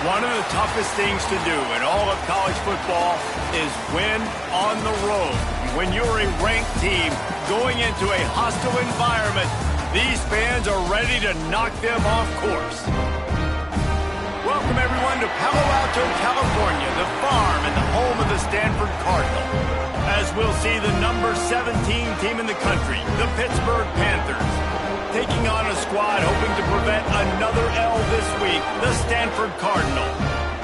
One of the toughest things to do in all of college football is win on the road. When you're a ranked team going into a hostile environment, these fans are ready to knock them off course. Welcome, everyone, to Palo Alto, California, the farm and the home of the Stanford Cardinal. As we'll see the number 17 team in the country, the Pittsburgh Panthers, taking on a squad hoping to prevent another L this week, the Stanford Cardinal.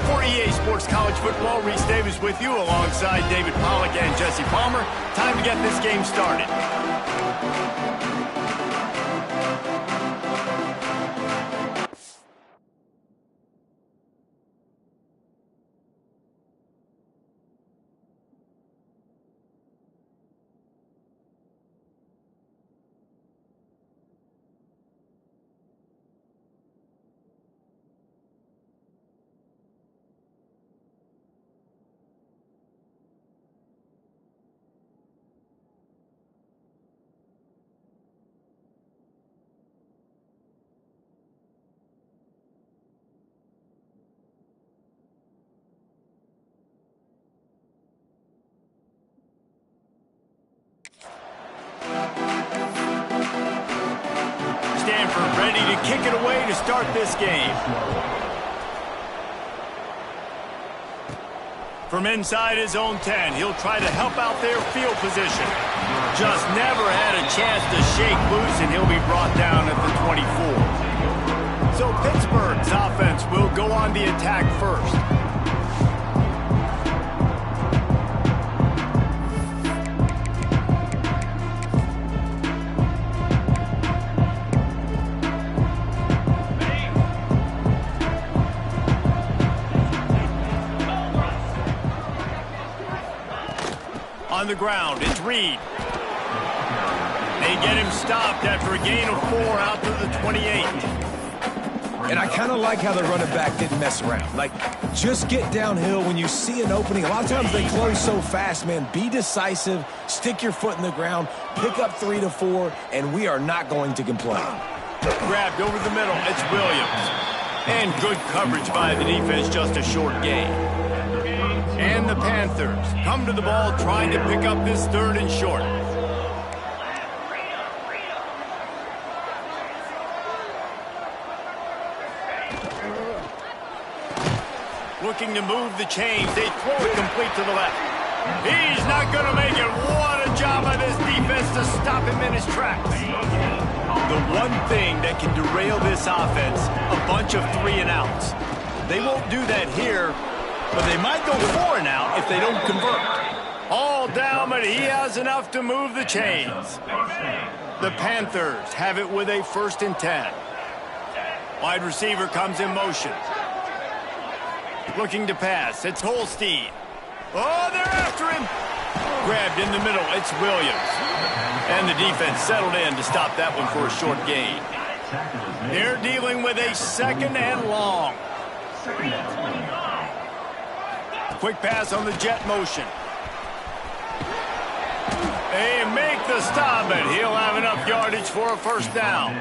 For EA Sports College Football, Reese Davis with you alongside David Pollack and Jesse Palmer. Time to get this game started. Stanford ready to kick it away to start this game. From inside his own 10, he'll try to help out their field position. Just never had a chance to shake loose, and he'll be brought down at the 24. So Pittsburgh's offense will go on the attack first. On the ground, it's Reed. They get him stopped after a gain of 4 out to the 28. And I kind of like how the running back didn't mess around. Like, just get downhill when you see an opening. A lot of times they close so fast, man. Be decisive, stick your foot in the ground, pick up 3 to 4, and we are not going to complain. Grabbed over the middle, it's Williams. And good coverage by the defense, just a short gain. And the Panthers come to the ball trying to pick up this 3rd and short. Looking to move the chains. They throw it complete to the left. He's not going to make it. What a job by this defense to stop him in his tracks. The one thing that can derail this offense, a bunch of 3 and outs. They won't do that here, but they might go 4 and out if they don't convert. All down, but he has enough to move the chains. The Panthers have it with a 1st and 10. Wide receiver comes in motion. Looking to pass, it's Holstein. Oh, they're after him. Grabbed in the middle, it's Williams. And the defense settled in to stop that one for a short gain. They're dealing with a 2nd and long. Quick pass on the jet motion. They make the stop, and he'll have enough yardage for a 1st down.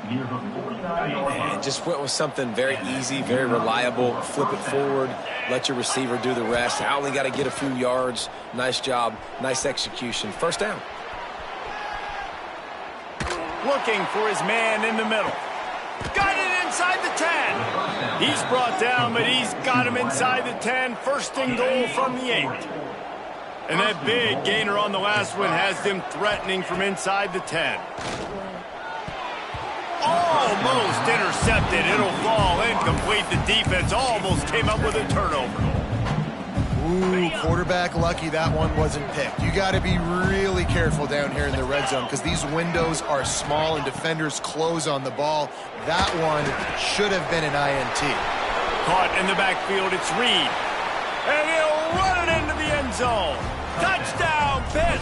And just went with something very easy, very reliable. Flip it forward, let your receiver do the rest. I only got to get a few yards. Nice job, nice execution. 1st down. Looking for his man in the middle. Got it inside the 10. He's brought down, but he's got him inside the 10. 1st and goal from the 8. And that big gainer on the last one has them threatening from inside the 10. Almost intercepted. It'll fall incomplete. The defense almost came up with a turnover. Ooh, quarterback lucky that one wasn't picked. You got to be really careful down here in the red zone because these windows are small and defenders close on the ball. That one should have been an INT. Caught in the backfield, it's Reed. And he'll run it into the end zone. Touchdown, Pitt!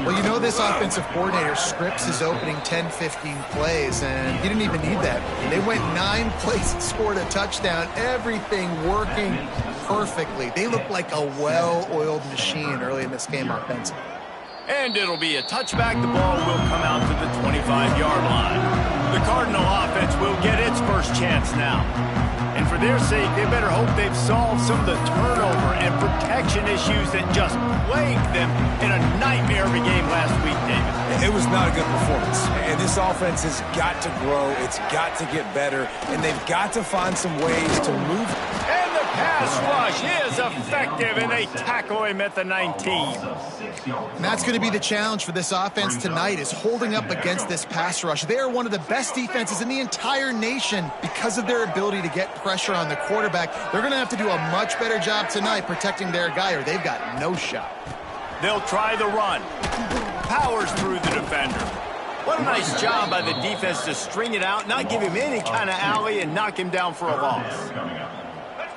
Well, you know this offensive coordinator scripts his opening 10, 15 plays, and he didn't even need that. They went 9 plays and scored a touchdown. Everything working perfectly. They look like a well-oiled machine early in this game offensively. And it'll be a touchback. The ball will come out to the 25-yard line. The Cardinal offense will get its first chance now. And for their sake, they better hope they've solved some of the turnover and protection issues that just plagued them in a nightmare of a game last week, David. It was not a good performance. And this offense has got to grow. It's got to get better. And they've got to find some ways to move. And the pass rush is effective, and they tackle him at the 19. And that's going to be the challenge for this offense tonight, is holding up against this pass rush. They are one of the best defenses in the entire nation because of their ability to get pressure on the quarterback. They're going to have to do a much better job tonight protecting their guy, or they've got no shot. They'll try the run. Powers through the defender. What a nice job by the defense to string it out, not give him any kind of alley, and knock him down for a loss.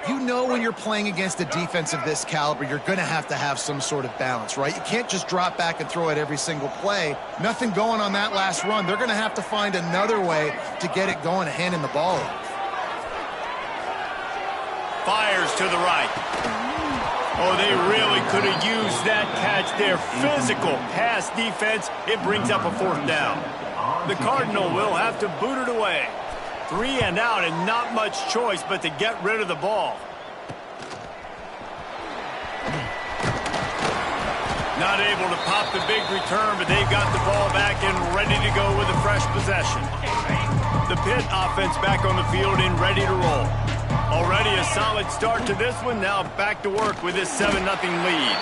You know when you're playing against a defense of this caliber, you're going to have some sort of balance, right? You can't just drop back and throw it every single play. Nothing going on that last run. They're going to have to find another way to get it going and handing the ball off. Fires to the right. Oh, they really could have used that catch there. Physical pass defense. It brings up a 4th down. The Cardinal will have to boot it away. 3 and out, and not much choice but to get rid of the ball. Not able to pop the big return, but they've got the ball back and ready to go with a fresh possession. The Pitt offense back on the field and ready to roll. Already a solid start to this one. Now back to work with this 7-0 lead.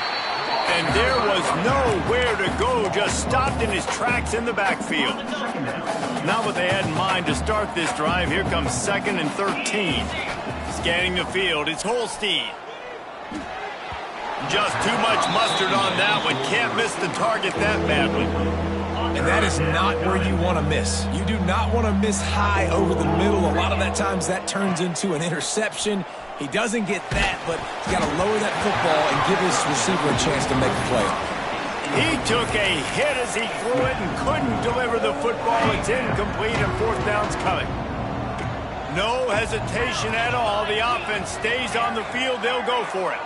And there was nowhere to go, just stopped in his tracks in the backfield. Not what they had in mind to start this drive. Here comes 2nd and 13. Scanning the field, it's Holstein. Just too much mustard on that one. Can't miss the target that badly. And that is not where you want to miss. You do not want to miss high over the middle. A lot of that times that turns into an interception. He doesn't get that, but he's got to lower that football and give his receiver a chance to make a play. He took a hit as he threw it and couldn't deliver the football. It's incomplete, and 4th down's coming. No hesitation at all. The offense stays on the field. They'll go for it.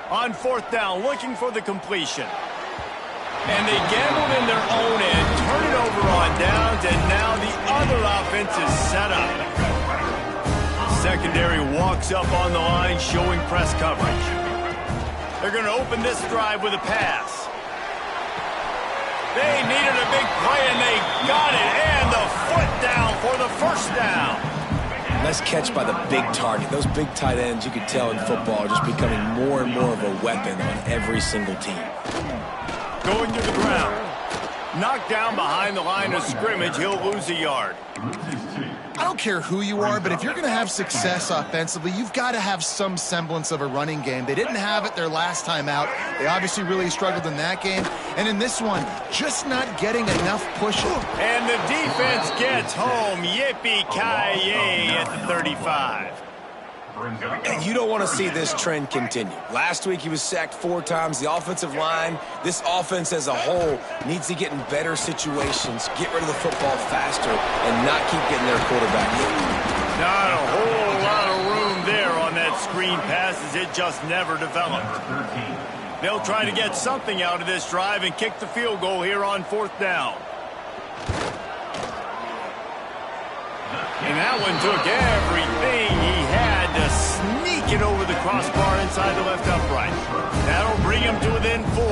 On 4th down, looking for the completion. And they gambled in their own end, turn it over on downs, and now the other offense is set up. Secondary walks up on the line, showing press coverage. They're going to open this drive with a pass. They needed a big play, and they got it, and the foot down for the 1st down. Nice catch by the big target. Those big tight ends, you could tell in football, are just becoming more and more of a weapon on every single team. Going to the ground. Knocked down behind the line of scrimmage. He'll lose a yard. I don't care who you are, but if you're going to have success offensively, you've got to have some semblance of a running game. They didn't have it their last time out. They obviously really struggled in that game. And in this one, just not getting enough push. And the defense gets home. Yippee-ki-yay at the 35. And you don't want to see this trend continue. Last week he was sacked 4 times. The offensive line, this offense as a whole, needs to get in better situations, get rid of the football faster, and not keep getting their quarterback hit. Not a whole lot of room there on that screen pass, as it just never developed. They'll try to get something out of this drive and kick the field goal here on 4th down. And that one took everything he had to sneak it over the crossbar inside the left upright. That'll bring him to within 4.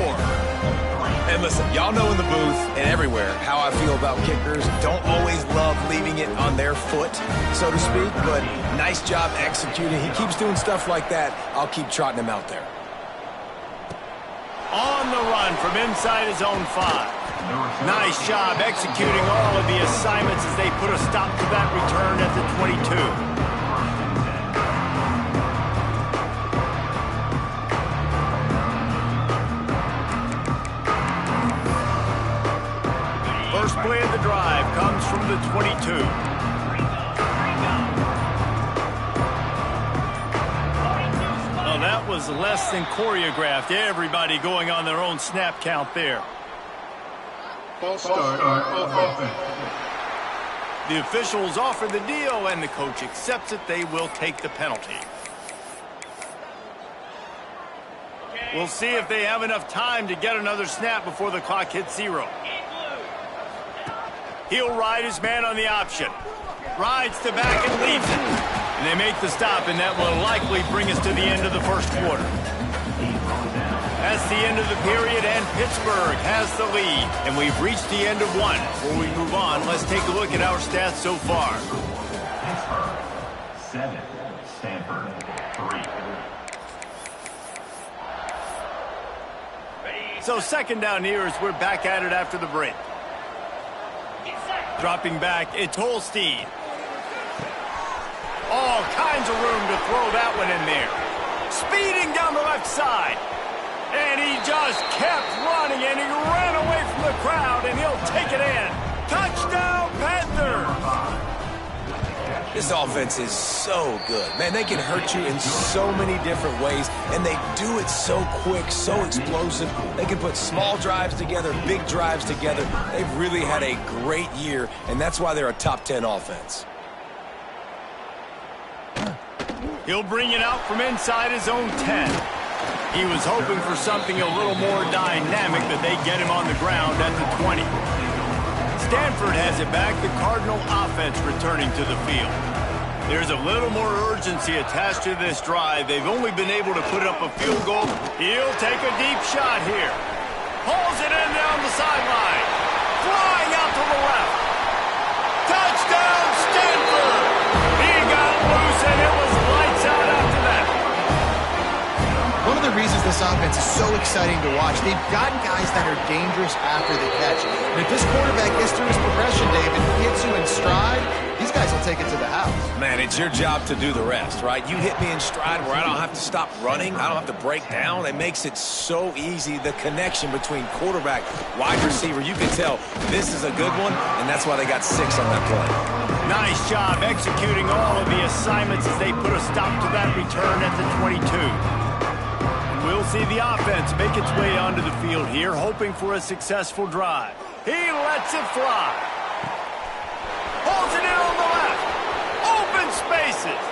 And listen, y'all know in the booth and everywhere how I feel about kickers. Don't always love leaving it on their foot, so to speak, but nice job executing. He keeps doing stuff like that. I'll keep trotting him out there. On the run from inside his own 5. Nice job executing all of the assignments as they put a stop to that return at the 22. First play of the drive comes from the 22. Well, that was less than choreographed. Everybody going on their own snap count there. False start of offense. The officials offer the deal, and the coach accepts it. They will take the penalty. We'll see if they have enough time to get another snap before the clock hits 0. He'll ride his man on the option. Rides the back and leaves it. And they make the stop, and that will likely bring us to the end of the first quarter. That's the end of the period, and Pittsburgh has the lead. And we've reached the end of one. Before we move on, let's take a look at our stats so far. Pittsburgh 7, Stanford 3. So second down here as we're back at it after the break. Dropping back, it's Holstein. All kinds of room to throw that one in there. Speeding down the left side. And he just kept running, and he ran away from the crowd, and he'll take it in. Touchdown, Panthers! This offense is so good. Man, they can hurt you in so many different ways, and they do it so quick, so explosive. They can put small drives together, big drives together. They've really had a great year, and that's why they're a top 10 offense. He'll bring it out from inside his own 10. He was hoping for something a little more dynamic, that they get him on the ground at the 20. Stanford has it back, the Cardinal offense returning to the field. There's a little more urgency attached to this drive. They've only been able to put up a field goal. He'll take a deep shot here. Pulls it in down the sideline. Flying out to the left. Touchdown, Stanford! He got loose, and it was lights out after that. One of the reasons this offense is so exciting to watch, they've got guys that are dangerous after the catch. And if this quarterback gets through his progression, David, hits you in stride, these guys will take it to the house. Man, it's your job to do the rest, right? You hit me in stride where I don't have to stop running. I don't have to break down. It makes it so easy, the connection between quarterback, wide receiver. You can tell this is a good one, and that's why they got 6 on that play. Nice job executing all of the assignments as they put a stop to that return at the 22. We'll see the offense make its way onto the field here, hoping for a successful drive. He lets it fly. Pulls it in on the left. Open spaces.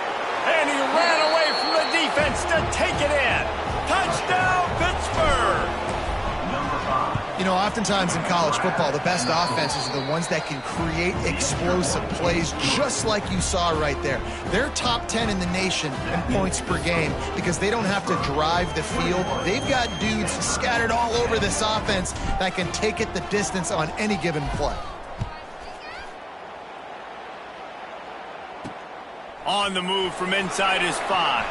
And he ran away from the defense to take it in. Touchdown, Pittsburgh! You know, oftentimes in college football, the best offenses are the ones that can create explosive plays, just like you saw right there. They're top 10 in the nation in points per game because they don't have to drive the field. They've got dudes scattered all over this offense that can take it the distance on any given play. On the move from inside his 5.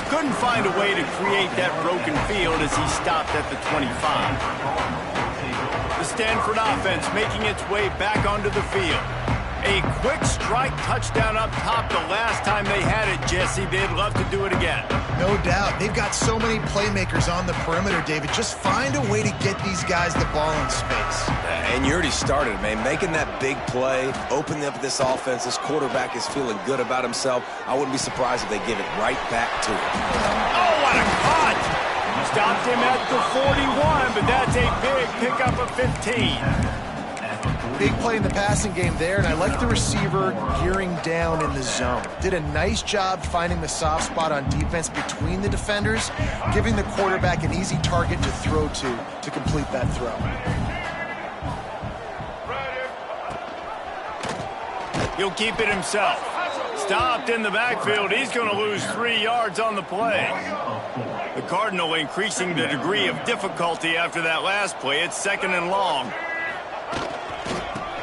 Couldn't find a way to create that broken field as he stopped at the 25. The Stanford offense making its way back onto the field. A quick strike touchdown up top the last time they had it, Jesse. They'd love to do it again. No doubt. They've got so many playmakers on the perimeter, David. Just find a way to get these guys the ball in space. And you already started, man. Making that big play, opening up this offense. This quarterback is feeling good about himself. I wouldn't be surprised if they give it right back to him. Oh, what a cut! Stopped him at the 41, but that's a big pickup of 15. Big play in the passing game there, and I like the receiver gearing down in the zone. Did a nice job finding the soft spot on defense between the defenders, giving the quarterback an easy target to throw to complete that throw. He'll keep it himself. Stopped in the backfield. He's going to lose 3 yards on the play. The Cardinal increasing the degree of difficulty after that last play. It's 2nd and long.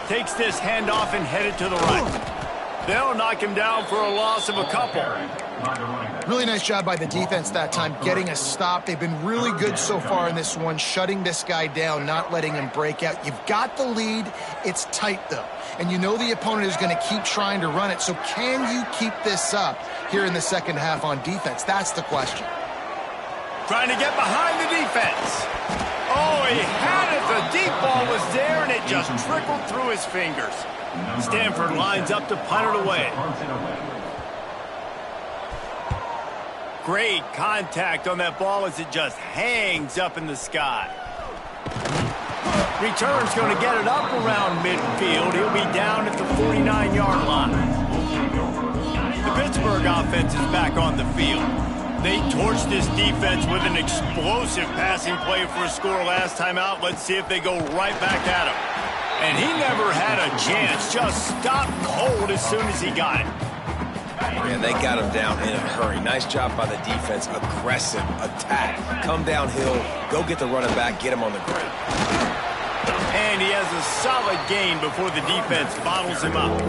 Takes this handoff and headed to the right. They'll knock him down for a loss of a couple. Really nice job by the defense that time, getting a stop. They've been really good so far in this one, shutting this guy down, not letting him break out. You've got the lead. It's tight, though. And you know the opponent is going to keep trying to run it. So can you keep this up here in the second half on defense? That's the question. Trying to get behind the defense. Oh, he had it. The deep ball was there, and it just trickled through his fingers. Stanford lines up to punt it away. Great contact on that ball as it just hangs up in the sky. Return's going to get it up around midfield. He'll be down at the 49-yard line. The Pittsburgh offense is back on the field. They torched this defense with an explosive passing play for a score last time out. Let's see if they go right back at him. And he never had a chance. Just stopped cold as soon as he got it. And they got him down in a hurry. Nice job by the defense. Aggressive attack. Come downhill. Go get the running back. Get him on the ground. And he has a solid gain before the defense bottles him up.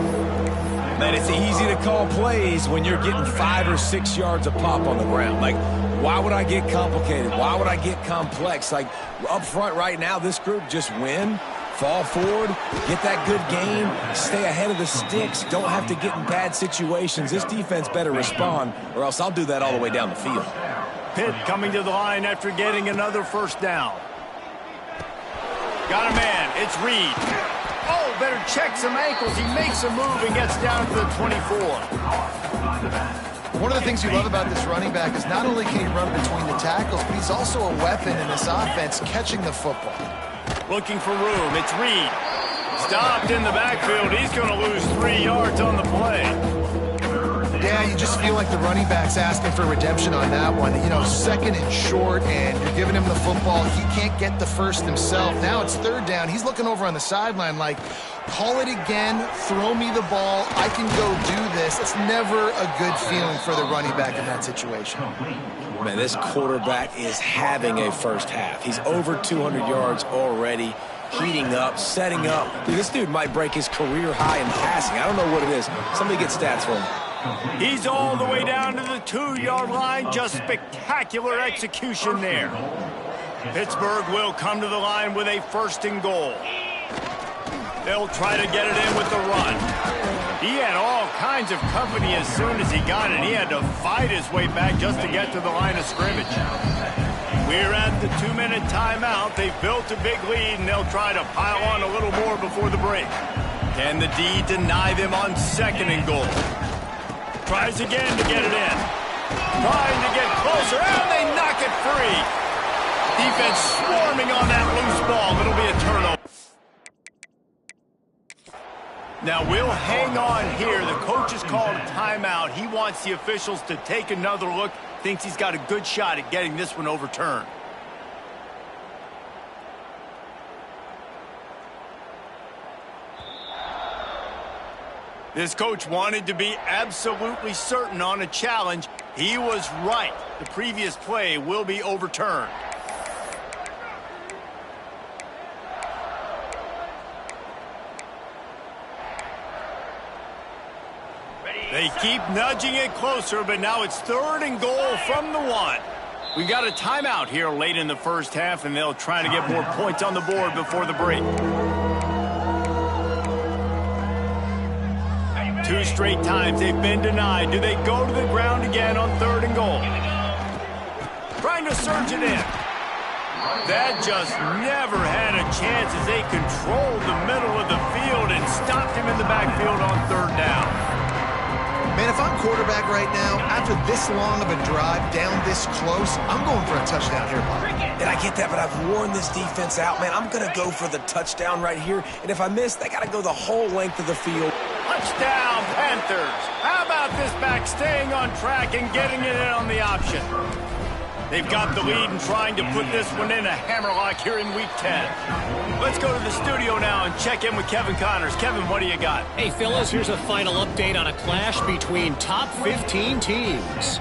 Man, it's easy to call plays when you're getting 5 or 6 yards of pop on the ground. Like, why would I get complicated? Why would I get complex? Like, up front right now, this group just win, fall forward, get that good gain, stay ahead of the sticks, don't have to get in bad situations. This defense better respond, or else I'll do that all the way down the field. Pitt coming to the line after getting another first down. Got a man. It's Reed. Oh, better check some ankles. He makes a move and gets down to the 24. One of the things you love about this running back is not only can he run between the tackles, but he's also a weapon in this offense catching the football. Looking for room. It's Reed. Stopped in the backfield. He's going to lose 3 yards on the play. Yeah, you just feel like the running back's asking for redemption on that one. You know, second and short, and you're giving him the football. He can't get the first himself. Now it's third down. He's looking over on the sideline like, call it again, throw me the ball, I can go do this. It's never a good feeling for the running back in that situation. Man, this quarterback is having a first half. He's over 200 yards already, heating up, setting up. Dude, this dude might break his career high in passing. I don't know what it is. Somebody get stats for him. He's all the way down to the 2-yard line. Just spectacular execution there. Pittsburgh will come to the line with a 1st and goal. They'll try to get it in with the run. He had all kinds of company as soon as he got it. He had to fight his way back just to get to the line of scrimmage. We're at the 2-minute timeout. They've built a big lead, and they'll try to pile on a little more before the break. Can the D deny them on 2nd and goal? Tries again to get it in. Trying to get closer, and they knock it free. Defense swarming on that loose ball. It'll be a turnover. Now we'll hang on here. The coach has called a timeout. He wants the officials to take another look. Thinks he's got a good shot at getting this one overturned. This coach wanted to be absolutely certain on a challenge. He was right. The previous play will be overturned. They keep nudging it closer, but now it's 3rd and goal from the 1. We got a timeout here late in the first half, and they'll try to get more points on the board before the break. 2 straight times they've been denied. Do they go to the ground again on 3rd and goal? Trying to surge it in. That just never had a chance as they controlled the middle of the field and stopped him in the backfield on 3rd down. Man, if I'm quarterback right now, after this long of a drive down this close, I'm going for a touchdown here, Bob. And I get that, but I've worn this defense out, man. I'm going to go for the touchdown right here. And if I miss, they got to go the whole length of the field. Touchdown, Panthers. How about this back staying on track and getting it in on the option? They've got the lead and trying to put this one in a hammerlock here in Week 10. Let's go to the studio now and check in with Kevin Connors. Kevin, what do you got? Hey, fellas, here's a final update on a clash between top 15 teams.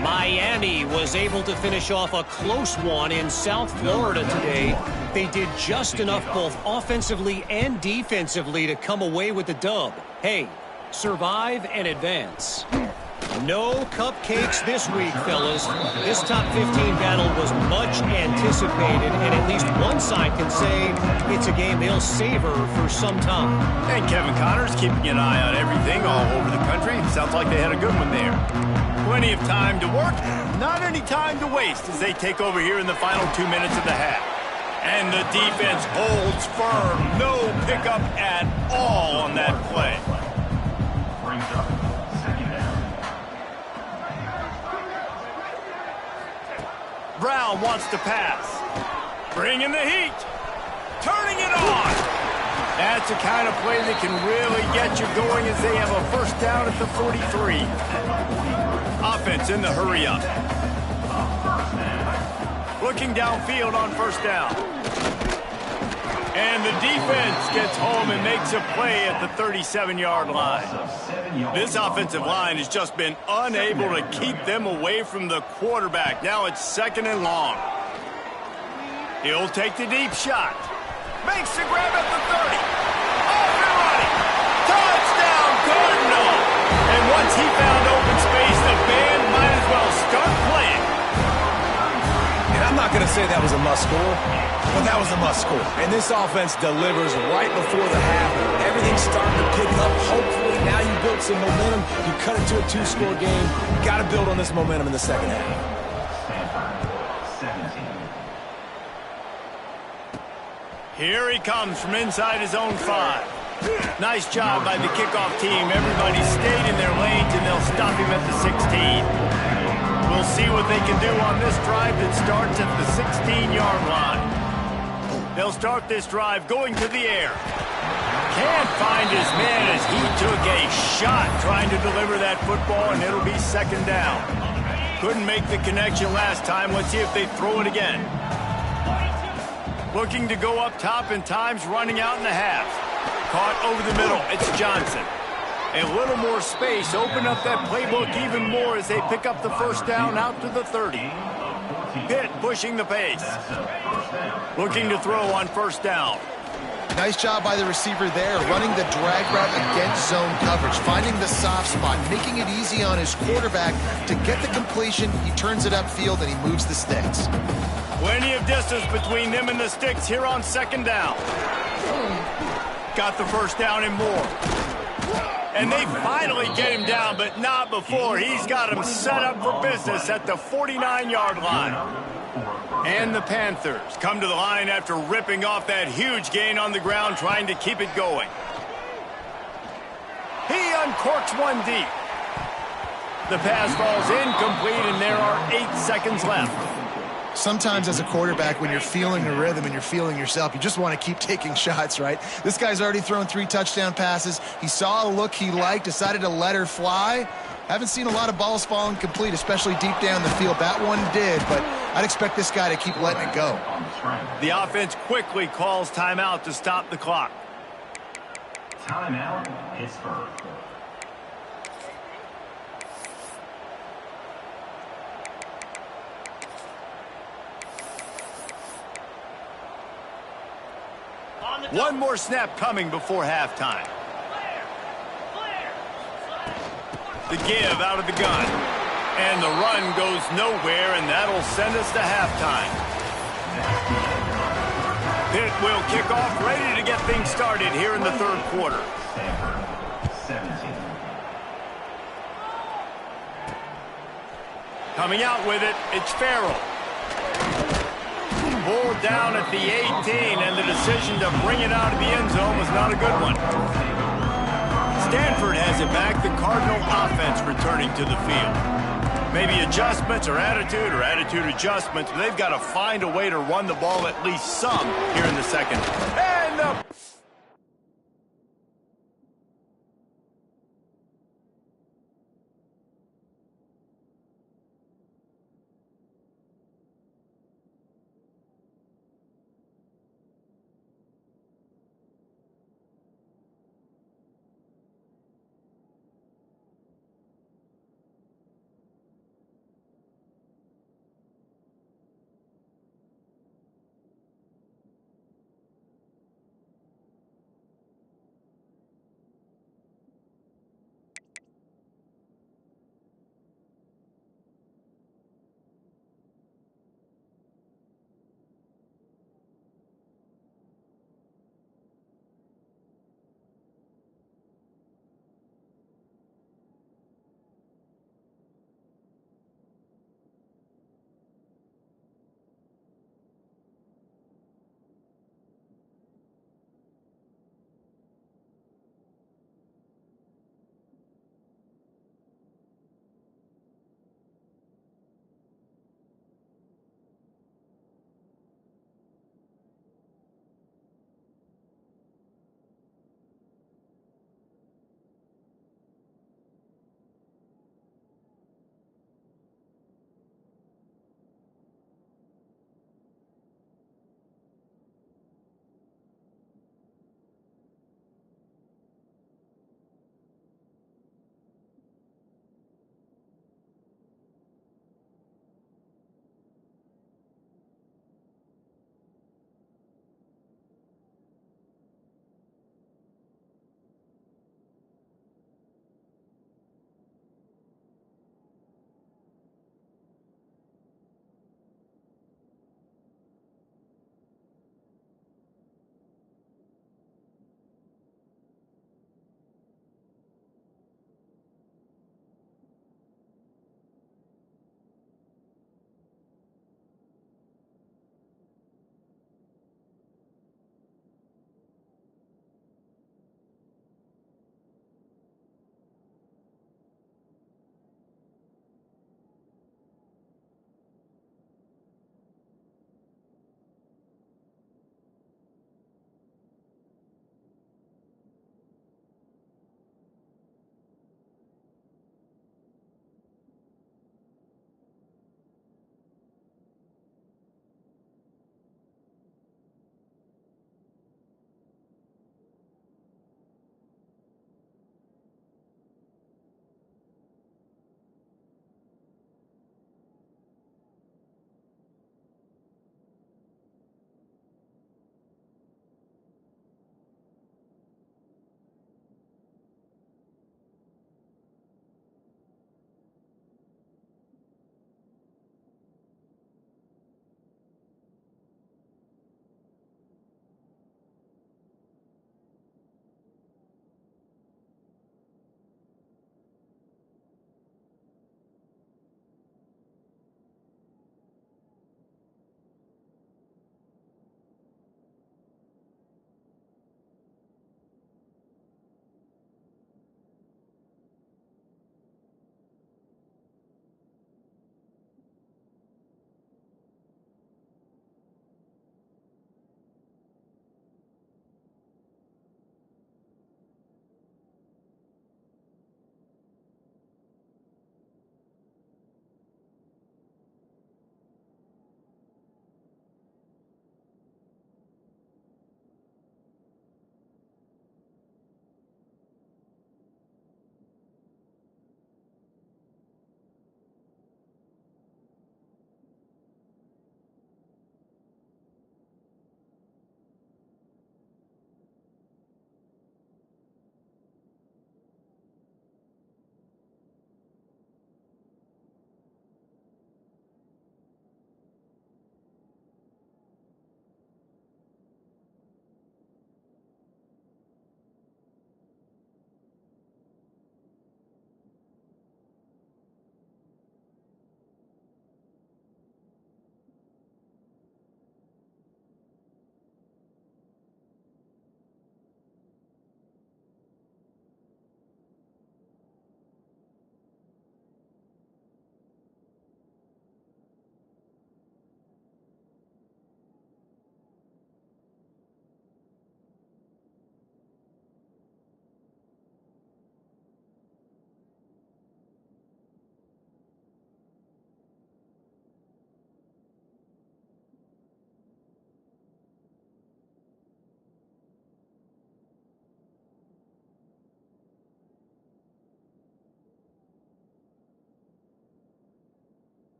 Miami was able to finish off a close one in South Florida today. They did just enough both offensively and defensively to come away with the dub. Hey, survive and advance. No cupcakes this week, fellas. This top 15 battle was much anticipated, and at least one side can say it's a game they'll savor for some time. And Kevin Connors keeping an eye on everything all over the country. Sounds like they had a good one there. Plenty of time to work, not any time to waste as they take over here in the final 2 minutes of the half. And the defense holds firm. No pickup at all on that play. Brings up 2nd down. Brown wants to pass. Bringing the heat. Turning it on. That's the kind of play that can really get you going as they have a 1st down at the 43. offense in the hurry-up. Looking downfield on first down. And the defense gets home and makes a play at the 37-yard line. This offensive line has just been unable to keep them away from the quarterback. Now it's 2nd and long. He'll take the deep shot. Makes the grab at the 30. Off and running. Touchdown, Cardinal. And once he found open space, the band might as well start playing. And I'm not going to say that was a must-score, but that was a must-score. And this offense delivers right before the half. Everything's starting to pick up. Hopefully, now you built some momentum. You cut it to a 2-score game. You got to build on this momentum in the second half. Here he comes from inside his own 5. Nice job by the kickoff team. Everybody stayed in their lanes, and they'll stop him at the 16. We'll see what they can do on this drive that starts at the 16-yard line. They'll start this drive going to the air. Can't find his man as he took a shot trying to deliver that football, and it'll be 2nd down. Couldn't make the connection last time. Let's see if they throw it again. Looking to go up top, and time's running out in the half. Caught over the middle. It's Johnson. A little more space. Open up that playbook even more as they pick up the first down out to the 30. Pitt pushing the pace. Looking to throw on first down. Nice job by the receiver there, running the drag route against zone coverage, finding the soft spot, making it easy on his quarterback to get the completion. He turns it upfield, and he moves the sticks. Plenty of distance between them and the sticks here on 2nd down. Got the first down and more. And they finally get him down, but not before. He's got him set up for business at the 49-yard line. And the Panthers come to the line after ripping off that huge gain on the ground, trying to keep it going. He uncorks one deep. The pass falls incomplete, and there are 8 seconds left. Sometimes as a quarterback, when you're feeling the rhythm and you're feeling yourself, you just want to keep taking shots, right? This guy's already thrown 3 touchdown passes. He saw a look he liked, decided to let her fly. Haven't seen a lot of balls falling complete, especially deep down the field. That one did, but I'd expect this guy to keep letting it go. The offense quickly calls timeout to stop the clock. Timeout, Pittsburgh. One more snap coming before halftime. The give out of the gun. And the run goes nowhere, and that'll send us to halftime. Pitt will kick off, ready to get things started here in the 3rd quarter. Coming out with it, it's Farrell. Pulled down at the 18, and the decision to bring it out of the end zone was not a good one. Stanford has it back, the Cardinal offense returning to the field. Maybe adjustments or attitude adjustments, but they've got to find a way to run the ball at least some here in the 2nd. And the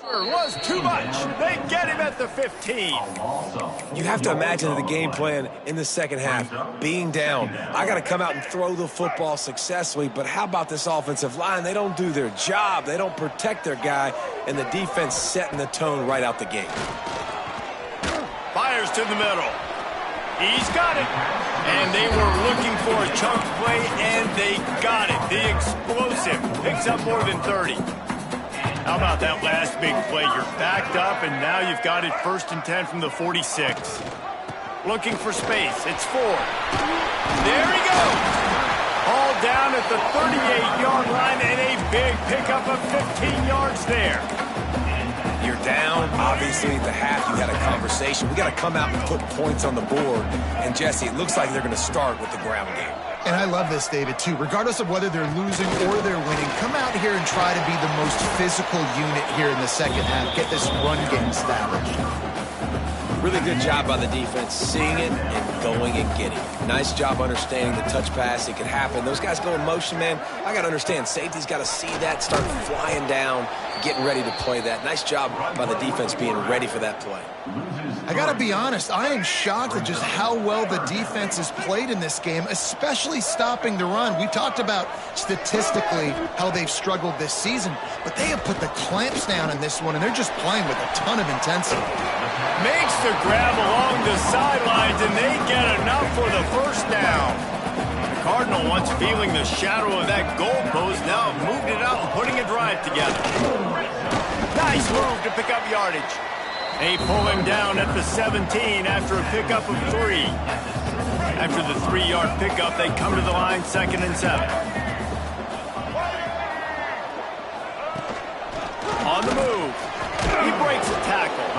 Was too much. They get him at the 15. You have to imagine the game plan in the second half being down. I got to come out and throw the football successfully, but how about this offensive line? They don't do their job. They don't protect their guy, and the defense setting the tone right out the gate. Fires to the middle. He's got it. And they were looking for a chunk play, and they got it. The explosive picks up more than 30. How about that last big play? You're backed up, and now you've got it 1st and 10 from the 46. Looking for space. It's 4. There he goes. All down at the 38-yard line, and a big pickup of 15 yards there. You're down. Obviously, at the half, you had a conversation. We got to come out and put points on the board. And, Jesse, it looks like they're going to start with the ground game. And I love this, David, too. Regardless of whether they're losing or they're winning, come out here and try to be the most physical unit here in the second half. Get this run game established. Really good job by the defense, seeing it and going and getting it. Nice job understanding the touch pass. It could happen. Those guys go in motion, man. I got to understand. Safety's got to see that, start flying down, getting ready to play that. Nice job by the defense being ready for that play. I got to be honest, I am shocked at just how well the defense has played in this game, especially stopping the run. We talked about statistically how they've struggled this season, but they have put the clamps down in this one, and they're just playing with a ton of intensity. Makes the grab along the sidelines, and they get enough for the first down. The Cardinal, once feeling the shadow of that goalpost, now moved it out and putting a drive together. Nice move to pick up yardage. They pull him down at the 17 after a pickup of 3. After the 3-yard pickup, they come to the line 2nd and 7. On the move. He breaks a tackle.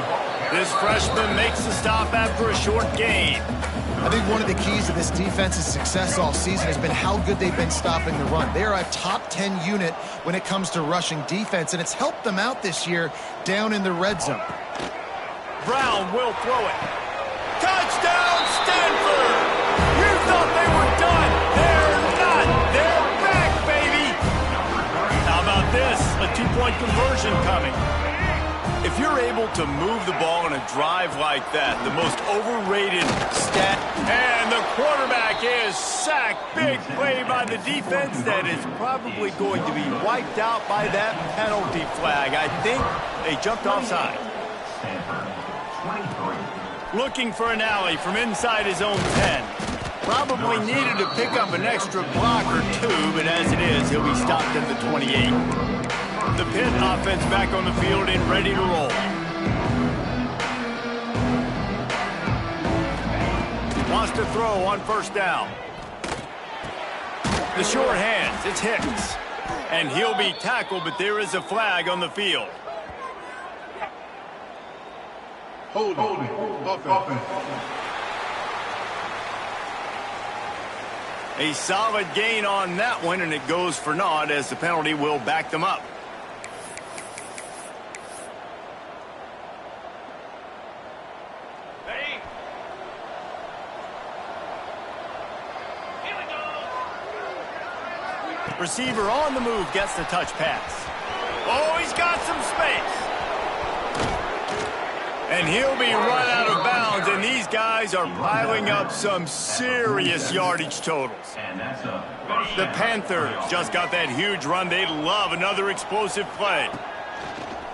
This freshman makes the stop after a short gain. I think one of the keys to this defense's success all season has been how good they've been stopping the run. They are a top 10 unit when it comes to rushing defense, and it's helped them out this year down in the red zone. Brown will throw it. Touchdown, Stanford! You thought they were done. They're not. They're back, baby. How about this? A 2-point conversion coming. If you're able to move the ball in a drive like that, the most overrated stat, and the quarterback is sacked. Big play by the defense that is probably going to be wiped out by that penalty flag. I think they jumped offside. Looking for an alley from inside his own 10. Probably needed to pick up an extra block or 2, but as it is, he'll be stopped at the 28. The Pitt offense back on the field and ready to roll. Wants to throw on 1st down. The short hands, it's Hicks. And he'll be tackled, but there is a flag on the field. Holding. Offense. A solid gain on that one, and it goes for naught as the penalty will back them up. Receiver on the move gets the touch pass. Oh, he's got some space. And he'll be run out of bounds, and these guys are piling up some serious yardage totals. The Panthers just got that huge run. They love another explosive play.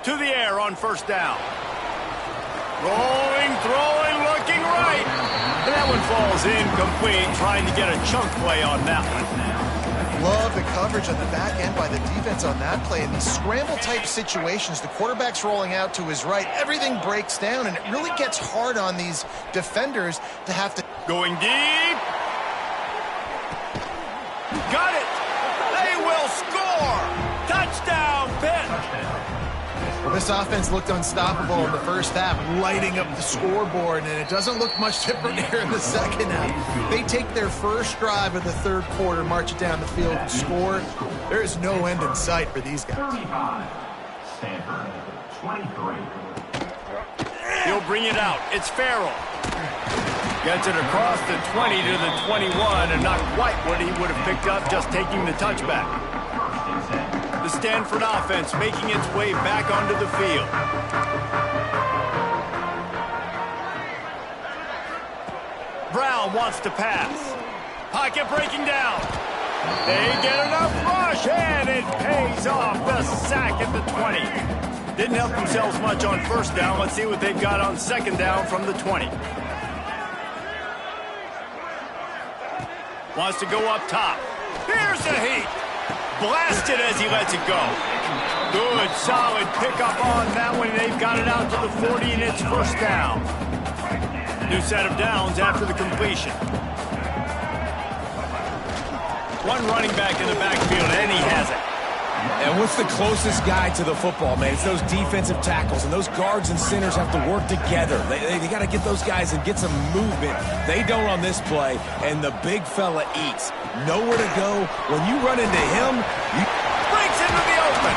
To the air on 1st down. Rolling, throwing, looking right. And that one falls incomplete, trying to get a chunk play on that one. Love the coverage on the back end by the defense on that play. In these scramble-type situations, the quarterback's rolling out to his right. Everything breaks down, and it really gets hard on these defenders to have to... Going deep. Got it. They will score. Touchdown, Pitt. Well, this offense looked unstoppable in the first half, lighting up the scoreboard, and it doesn't look much different here in the second half. They take their first drive of the 3rd quarter, march it down the field, and score. There is no end in sight for these guys. 35, Stanford, 23. He'll bring it out. It's Farrell. Gets it across the 20 to the 21, and not quite what he would have picked up just taking the touchback. The The Stanford offense making its way back onto the field. Brown wants to pass. Pocket breaking down. They get enough rush, and it pays off. The sack at the 20. Didn't help themselves much on first down. Let's see what they've got on second down from the 20. Wants to go up top. Here's the heat. Blasted as he lets it go. Good, solid pickup on that one. They've got it out to the 40, and it's first down. New set of downs after the completion. One running back in the backfield, and he has it. And what's the closest guy to the football, man? It's those defensive tackles, and those guards and centers have to work together. They got to get those guys and get some movement. They don't on this play, and the big fella eats. Nowhere to go. When you run into him, you... Breaks into the open.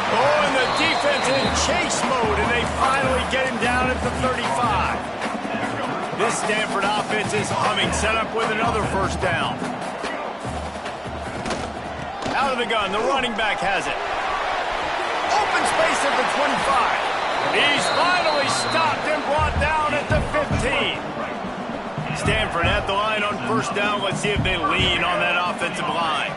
Oh, and the defense in chase mode, and they finally get him down at the 35. This Stanford offense is humming, set up with another first down. Out of the gun, the running back has it. Open space at the 25. He's finally stopped and brought down at the 15. Stanford at the line on first down. Let's see if they lean on that offensive line.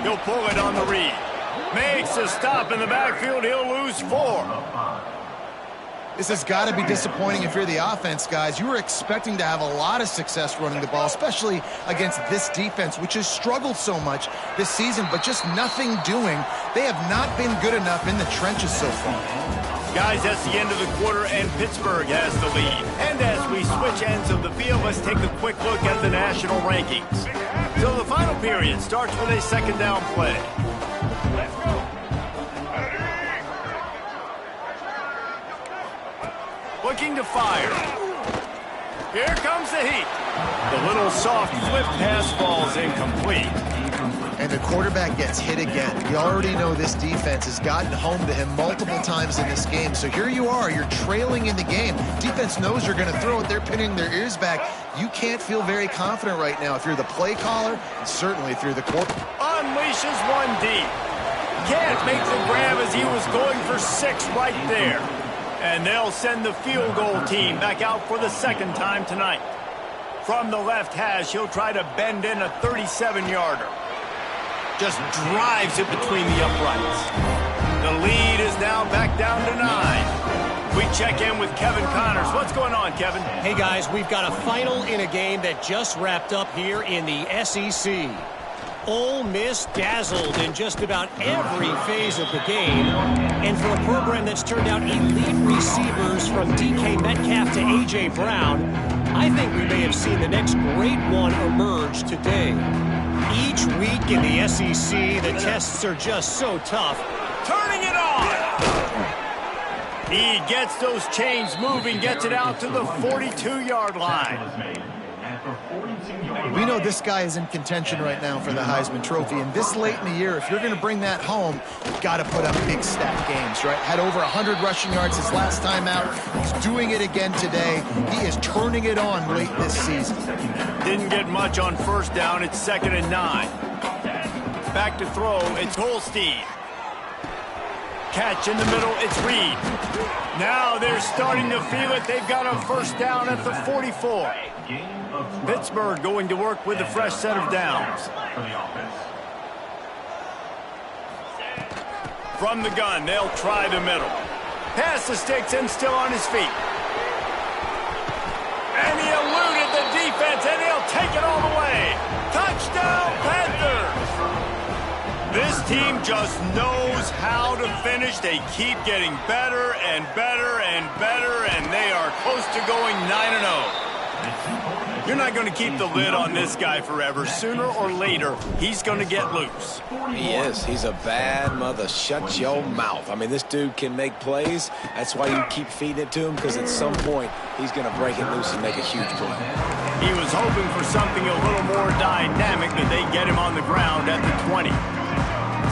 He'll pull it on the read. Makes a stop in the backfield. He'll lose 4. This has got to be disappointing if you're the offense, guys. You were expecting to have a lot of success running the ball, especially against this defense, which has struggled so much this season, but just nothing doing. They have not been good enough in the trenches so far. Guys, that's the end of the quarter, and Pittsburgh has the lead. And as we switch ends of the field, let's take a quick look at the national rankings. So the final period starts with a second down play. Let's go. Looking to fire. Here comes the heat. The little soft flip pass falls incomplete. And the quarterback gets hit again. We already know this defense has gotten home to him multiple times in this game. So here you are, you're trailing in the game. Defense knows you're going to throw it. They're pinning their ears back. You can't feel very confident right now if you're the play caller, and certainly if you're the quarterback. Unleashes one deep. Can't make the grab as he was going for 6 right there. And they'll send the field goal team back out for the second time tonight. From the left hash, he'll try to bend in a 37-yarder. Just drives it between the uprights. The lead is now back down to 9. We check in with Kevin Connors. What's going on, Kevin? Hey, guys, we've got a final in a game that just wrapped up here in the SEC. Ole Miss dazzled in just about every phase of the game. And for a program that's turned out elite receivers from DK Metcalf to A.J. Brown, I think we may have seen the next great one emerge today. Each week in the SEC, the tests are just so tough. Turning it on! He gets those chains moving, gets it out to the 42-yard line. We know this guy is in contention right now for the Heisman Trophy, and this late in the year, if you're going to bring that home, you've got to put up big stat games, right? Had over 100 rushing yards his last time out. He's doing it again today. He is turning it on late this season. Didn't get much on first down. It's 2nd and 9. Back to throw. It's Holstein. Catch in the middle. It's Reed. Now they're starting to feel it. They've got a first down at the 44. Pittsburgh going to work with a fresh set of downs. From the gun, they'll try the middle. Pass the sticks and still on his feet. And he eluded the defense, and he'll take it all the way. Touchdown, Panthers! This team just knows how to finish. They keep getting better and better and better, and they are close to going 9-0. You're not going to keep the lid on this guy forever. Sooner or later, he's going to get loose. He is. He's a bad mother. Shut your mouth. I mean, this dude can make plays. That's why you keep feeding it to him, because at some point, he's going to break it loose and make a huge play. He was hoping for something a little more dynamic, that they get him on the ground at the 20.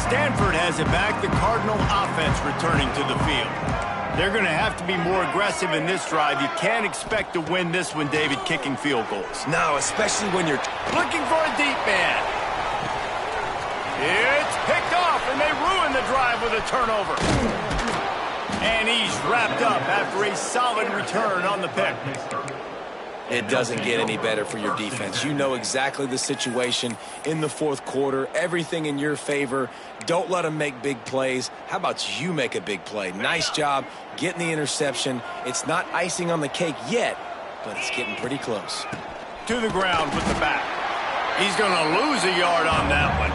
Stanford has it back. The Cardinal offense returning to the field. They're going to have to be more aggressive in this drive. You can't expect to win this one, David, kicking field goals. No, especially when you're looking for a deep man. It's picked off, and they ruin the drive with a turnover. And he's wrapped up after a solid return on the pick. It doesn't get any better for your defense. You know exactly the situation in the fourth quarter, everything in your favor. Don't let them make big plays. How about you make a big play? Nice job getting the interception. It's not icing on the cake yet, but it's getting pretty close. To the ground with the back. He's going to lose a yard on that one.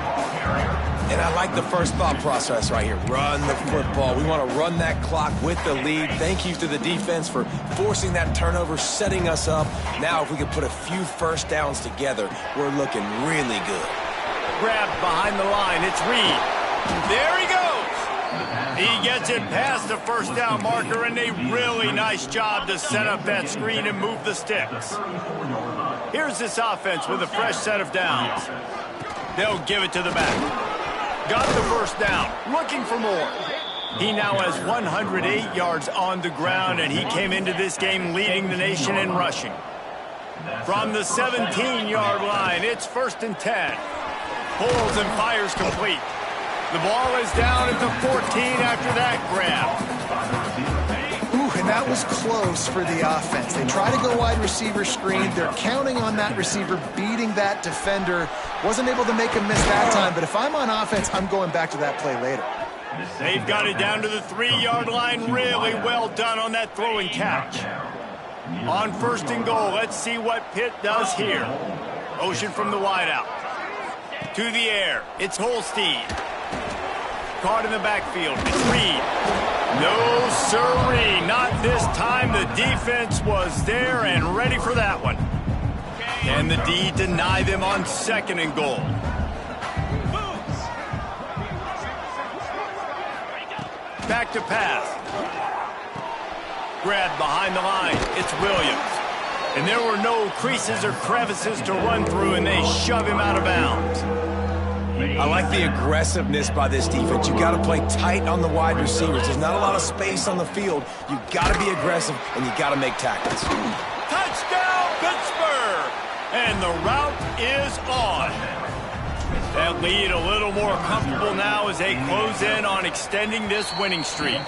And I like the first thought process right here. Run the football. We want to run that clock with the lead. Thank you to the defense for forcing that turnover, setting us up. Now if we can put a few first downs together, we're looking really good. Grabbed behind the line. It's Reed. There he goes. He gets it past the first down marker, and a really nice job to set up that screen and move the sticks. Here's this offense with a fresh set of downs. They'll give it to the back. Got the first down, looking for more. He now has 108 yards on the ground, and he came into this game leading the nation in rushing. From the 17-yard line, it's 1st and 10. Pulls and fires complete. The ball is down at the 14 after that grab. Ooh, and that was close for the offense. They try to go wide receiver screen. They're counting on that receiver beating that defender. Wasn't able to make him miss that time, but if I'm on offense, I'm going back to that play later. They've got it down to the 3-yard line. Really well done on that throw and catch. On 1st and goal, let's see what Pitt does here. Motion from the wideout. To the air, it's Holstein. Caught in the backfield, it's Reed. No sirree, not this time. The defense was there and ready for that one. Can the D deny them on 2nd and goal? Back to pass. Grabbed behind the line. It's Williams. And there were no creases or crevices to run through, and they shove him out of bounds. I like the aggressiveness by this defense. You got to play tight on the wide receivers. There's not a lot of space on the field. You got to be aggressive, and you got to make tackles. Touchdown, Pittsburgh! And the route is on. That lead a little more comfortable now as they close in on extending this winning streak.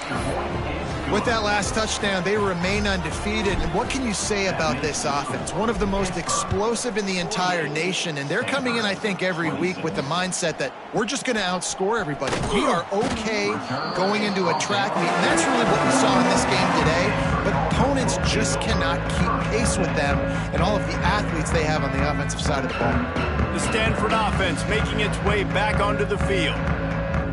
With that last touchdown, they remain undefeated. And what can you say about this offense? One of the most explosive in the entire nation. And they're coming in, I think, every week with the mindset that we're just going to outscore everybody. We are okay going into a track meet. And that's really what we saw in this game today. But opponents just cannot keep pace with them and all of the athletes they have on the offensive side of the ball. The Stanford offense making its way back onto the field.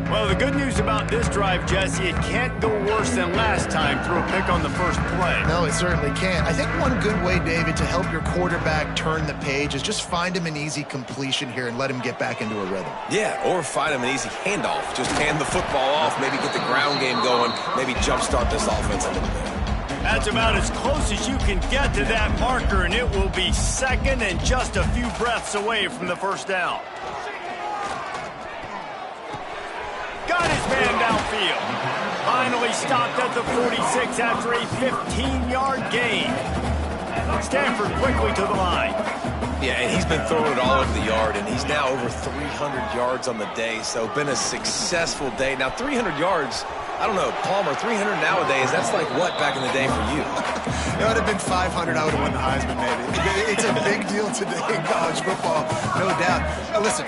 Well, the good news about this drive, Jesse, it can't go worse than last time through a pick on the first play. No, it certainly can't. I think one good way, David, to help your quarterback turn the page is just find him an easy completion here and let him get back into a rhythm. Yeah, or find him an easy handoff. Just hand the football off, maybe get the ground game going, maybe jumpstart this offense a little bit. That's about as close as you can get to that marker, and it will be 2nd and just a few breaths away from the first down. Got his man downfield. Finally stopped at the 46 after a 15-yard gain. Stanford quickly to the line. Yeah, and he's been throwing it all over the yard, and he's now over 300 yards on the day, so been a successful day. Now, 300 yards, I don't know, Palmer, 300 nowadays, that's like what back in the day for you? It would have been 500, I would have won the Heisman, maybe. It's a big deal today in college football, no doubt. Listen,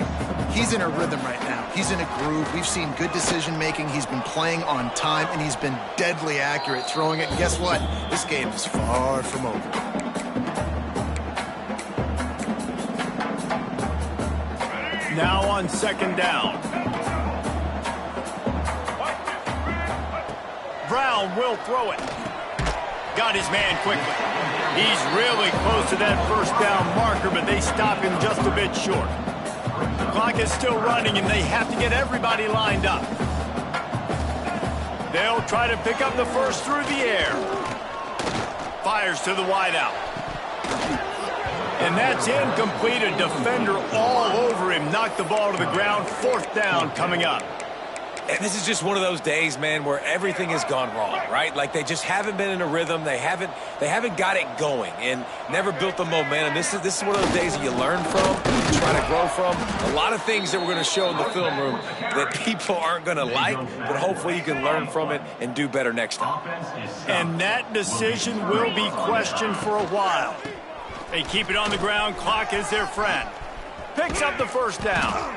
he's in a rhythm right now. He's in a groove. We've seen good decision-making. He's been playing on time, and he's been deadly accurate throwing it. And guess what? This game is far from over. Now on 2nd down. Brown will throw it. Got his man quickly. He's really close to that first down marker, but they stop him just a bit short. The clock is still running, and they have to get everybody lined up. They'll try to pick up the first through the air. Fires to the wideout. And that's incomplete. A defender all over him. Knocked the ball to the ground. 4th down coming up. And this is just one of those days, man, where everything has gone wrong, right? Like they just haven't been in a rhythm. They haven't got it going and never built the momentum. This is one of those days that you learn from, you try to grow from. A lot of things that we're going to show in the film room that people aren't going to like, but hopefully you can learn from it and do better next time. And that decision will be questioned for a while. They keep it on the ground. Clock is their friend. Picks up the first down.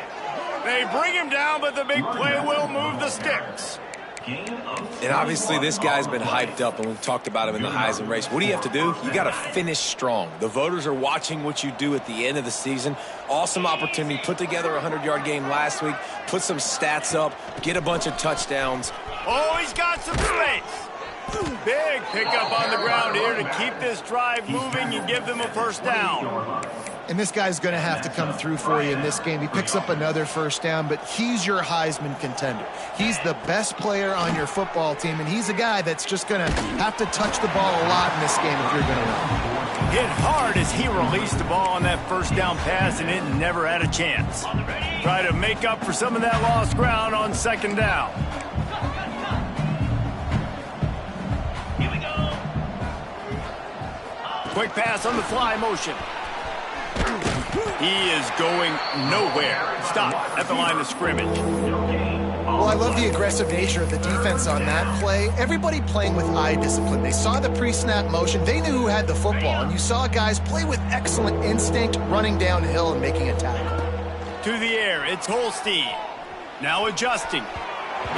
They bring him down, but the big play will move the sticks. And obviously this guy's been hyped up, and we've talked about him in the Heisman race. What do you have to do? You got to finish strong. The voters are watching what you do at the end of the season. Awesome opportunity. Put together a 100-yard game last week. Put some stats up. Get a bunch of touchdowns. Oh, he's got some space. Big pickup on the ground here to keep this drive moving and give them a first down. And this guy's going to have to come through for you in this game. He picks up another first down, but he's your Heisman contender. He's the best player on your football team, and he's a guy that's just going to have to touch the ball a lot in this game if you're going to win. Hit hard as he released the ball on that first down pass, and it never had a chance. Try to make up for some of that lost ground on second down. Here we go. Quick pass on the fly motion. He is going nowhere. Stop at the line of scrimmage. Well, I love the aggressive nature of the defense on that play. Everybody playing with eye discipline. They saw the pre-snap motion. They knew who had the football. And you saw guys play with excellent instinct, running downhill and making a tackle. To the air, it's Holstein. Now adjusting.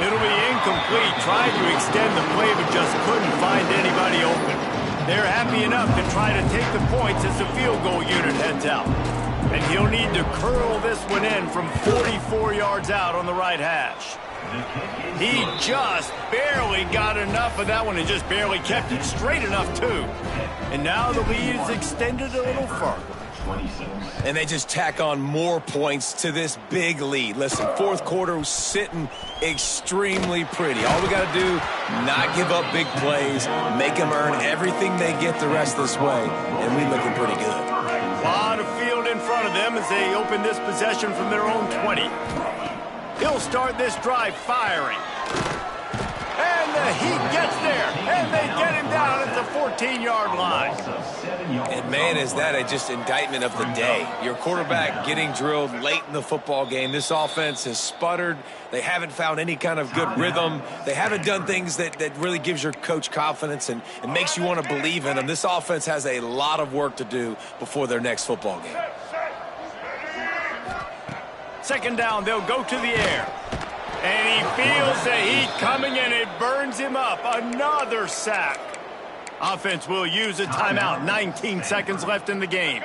It'll be incomplete. Tried to extend the play, but just couldn't find anybody open. They're happy enough to try to take the points as the field goal unit heads out. And he'll need to curl this one in from 44 yards out on the right hash. He just barely got enough of that one and just barely kept it straight enough, too. And now the lead is extended a little further. And they just tack on more points to this big lead. Listen, fourth quarter was sitting extremely pretty. All we got to do, not give up big plays, make them earn everything they get the rest of this way, and we looking pretty good. A lot of field in front of them as they open this possession from their own 20. He'll start this drive firing. And the Heat gets there, and they get him down at the 14-yard line. And, man, is that just indictment of the day. Your quarterback getting drilled late in the football game. This offense has sputtered. They haven't found any kind of good rhythm. They haven't done things that really gives your coach confidence and makes you want to believe in them. This offense has a lot of work to do before their next football game. Second down, they'll go to the air. And he feels the heat coming, and it burns him up. Another sack. Offense will use a timeout. 19 seconds left in the game.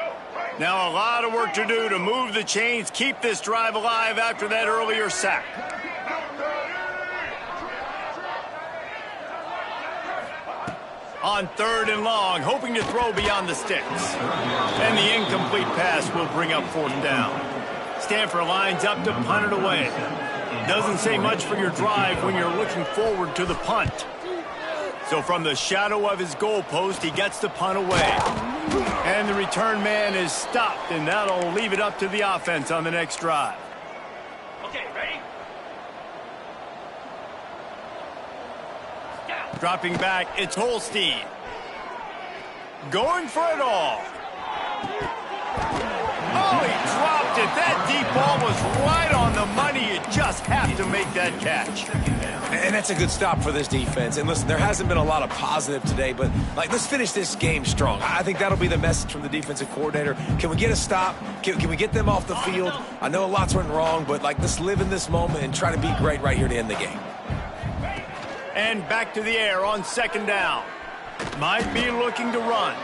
Now a lot of work to do to move the chains, keep this drive alive after that earlier sack. On third and long, hoping to throw beyond the sticks. And the incomplete pass will bring up fourth down. Stanford lines up to punt it away. Doesn't say much for your drive when you're looking forward to the punt. So from the shadow of his goalpost, he gets the punt away. And the return man is stopped, and that'll leave it up to the offense on the next drive. Okay, ready? Dropping back, it's Holstein. Going for it all. Oh, he dropped it. That deep ball was right on the money. You just have to make that catch. And that's a good stop for this defense. And listen, there hasn't been a lot of positive today, but let's finish this game strong. I think that'll be the message from the defensive coordinator. Can we get a stop? Can we get them off the field? I know a lot's went wrong, but let's live in this moment and try to be great right here to end the game. And back to the air on second down. Might be looking to run.